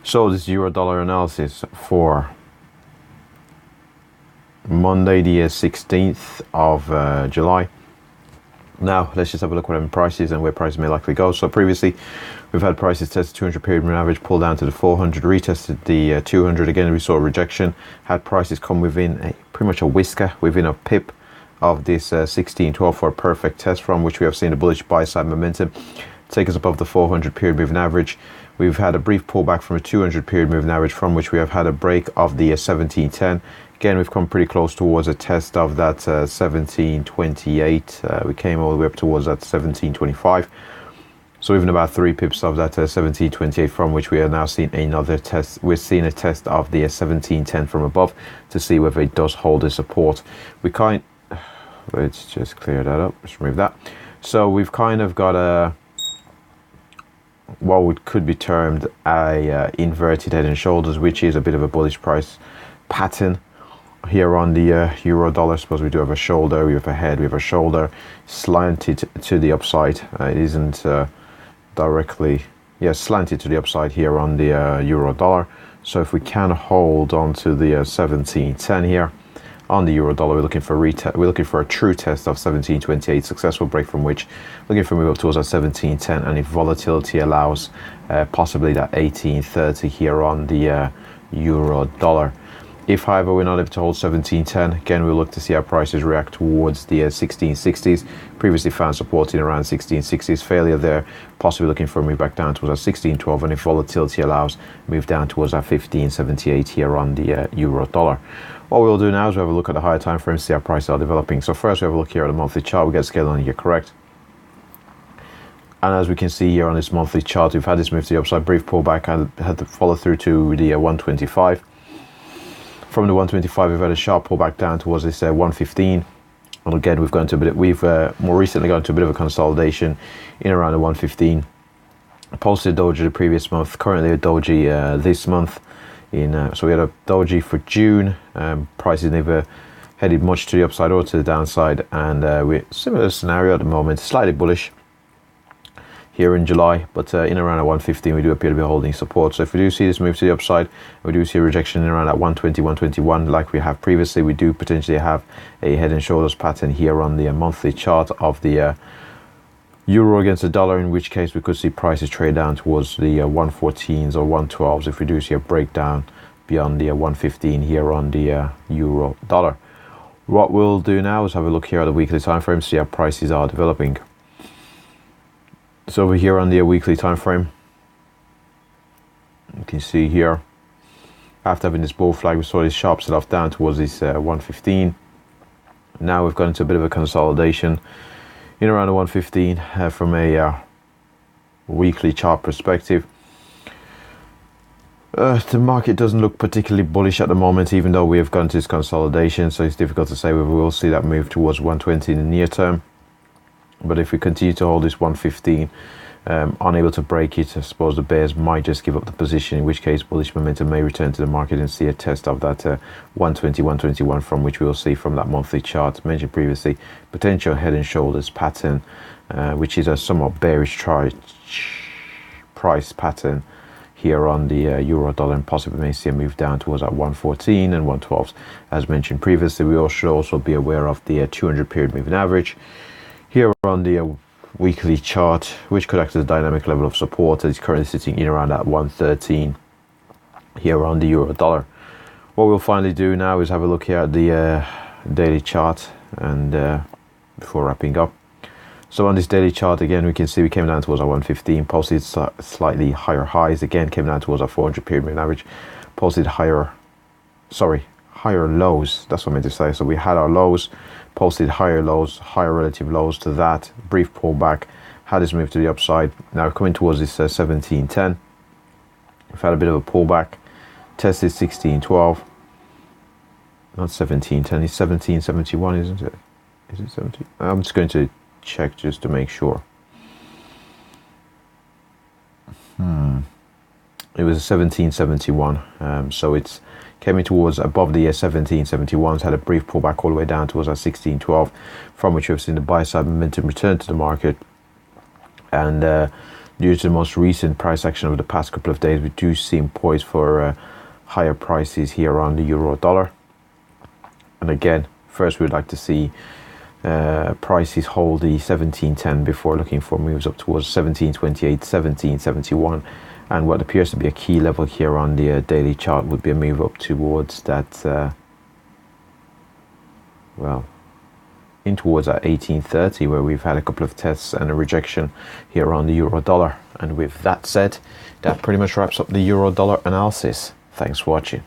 So this euro dollar analysis for Monday the 16th of July. Now let's just have a look at prices and where prices may likely go. So previously we've had prices test 200 period moving average, pull down to the 400, retested the 200 again. We saw a rejection, had prices come within pretty much a whisker, within a pip of this 1612 for a perfect test, from which we have seen a bullish buy side momentum take us above the 400 period moving average. We've had a brief pullback from a 200 period moving average, from which we have had a break of the 1710. Again, we've come pretty close towards a test of that 1728. We came all the way up towards that 1725. So even about 3 pips of that 1728, from which we are now seeing another test. We're seeing a test of the 1710 from above to see whether it does hold the support. Let's just clear that up. Let's remove that. So we've kind of got a what could be termed a inverted head and shoulders, which is a bit of a bullish price pattern here on the euro dollar. Suppose we do have a shoulder, we have a head, we have a shoulder slanted to the upside. It isn't directly, slanted to the upside here on the euro dollar. So if we can hold on to the 1710 here on the euro dollar, we're looking for a true test of 1728, successful break from which looking for a move up towards that 1710, and if volatility allows, possibly that 1830 here on the euro dollar. If, however, we're not able to hold 1710, again, we'll look to see how prices react towards the 1660s. Previously found support in around 1660s. Failure there, possibly looking for a move back down towards that 1612, and if volatility allows, move down towards that 1578 here on the euro dollar. What we'll do now is we have a look at the higher time frames, see how prices are developing. So first we have a look here at the monthly chart. We get scale on here correct. And as we can see here on this monthly chart, we've had this move to the upside, brief pullback, and had to follow through to the 125. From the 125, we've had a sharp pullback down towards this 115. And again, we've more recently gone to a bit of a consolidation in around the 115. Posted a doji the previous month, currently a doji this month. So we had a doji for June. Prices never headed much to the upside or to the downside, and we're similar scenario at the moment, slightly bullish here in July, but in around a 115 we do appear to be holding support. So if we do see this move to the upside, we do see a rejection in around at 120, 121 like we have previously. We do potentially have a head and shoulders pattern here on the monthly chart of the euro against the dollar, in which case we could see prices trade down towards the 114s or 112s if we do see a breakdown beyond the 115 here on the euro dollar. What we'll do now is have a look here at the weekly time frame, see how prices are developing. So over here on the weekly time frame, you can see here, after having this bull flag, we saw this sharp sell off down towards this 115. Now we've gone into a bit of a consolidation in around the 115 from a weekly chart perspective. The market doesn't look particularly bullish at the moment, even though we have gone to this consolidation, so it's difficult to say whether we will see that move towards 120 in the near term. But if we continue to hold this 115, unable to break it, I suppose the bears might just give up the position, in which case bullish momentum may return to the market and see a test of that 120, 121, from which we will see from that monthly chart mentioned previously, potential head and shoulders pattern, which is a somewhat bearish price pattern here on the euro dollar, and possibly may see a move down towards that 114 and 112s. As mentioned previously, we all should also be aware of the 200 period moving average here on the weekly chart, which could act as a dynamic level of support. It's currently sitting in around that 113 here on the euro dollar. What we'll finally do now is have a look here at the daily chart, and before wrapping up. So on this daily chart, again, we can see we came down towards our 115, posted slightly higher highs, again came down towards our 400 period moving average, posted higher lows, that's what I meant to say. So we had our lows, posted higher lows, higher relative lows to that, brief pullback, had this move to the upside. Now coming towards this 1710, we've had a bit of a pullback, tested 1612, not 1710, it's 1771, isn't it? Is it 17? I'm just going to check just to make sure. It was 1771, so it's came in towards above the 1771s, had a brief pullback all the way down towards our 1612, from which we've seen the buy side momentum return to the market, and due to the most recent price action over the past couple of days, we do seem poised for higher prices here on the euro dollar. And again, first we'd like to see prices hold the 17.10 before looking for moves up towards 17.28, 17.71, and what appears to be a key level here on the daily chart would be a move up towards that well, in towards that 18.30, where we've had a couple of tests and a rejection here on the euro dollar. And with that said, that pretty much wraps up the euro dollar analysis. Thanks for watching.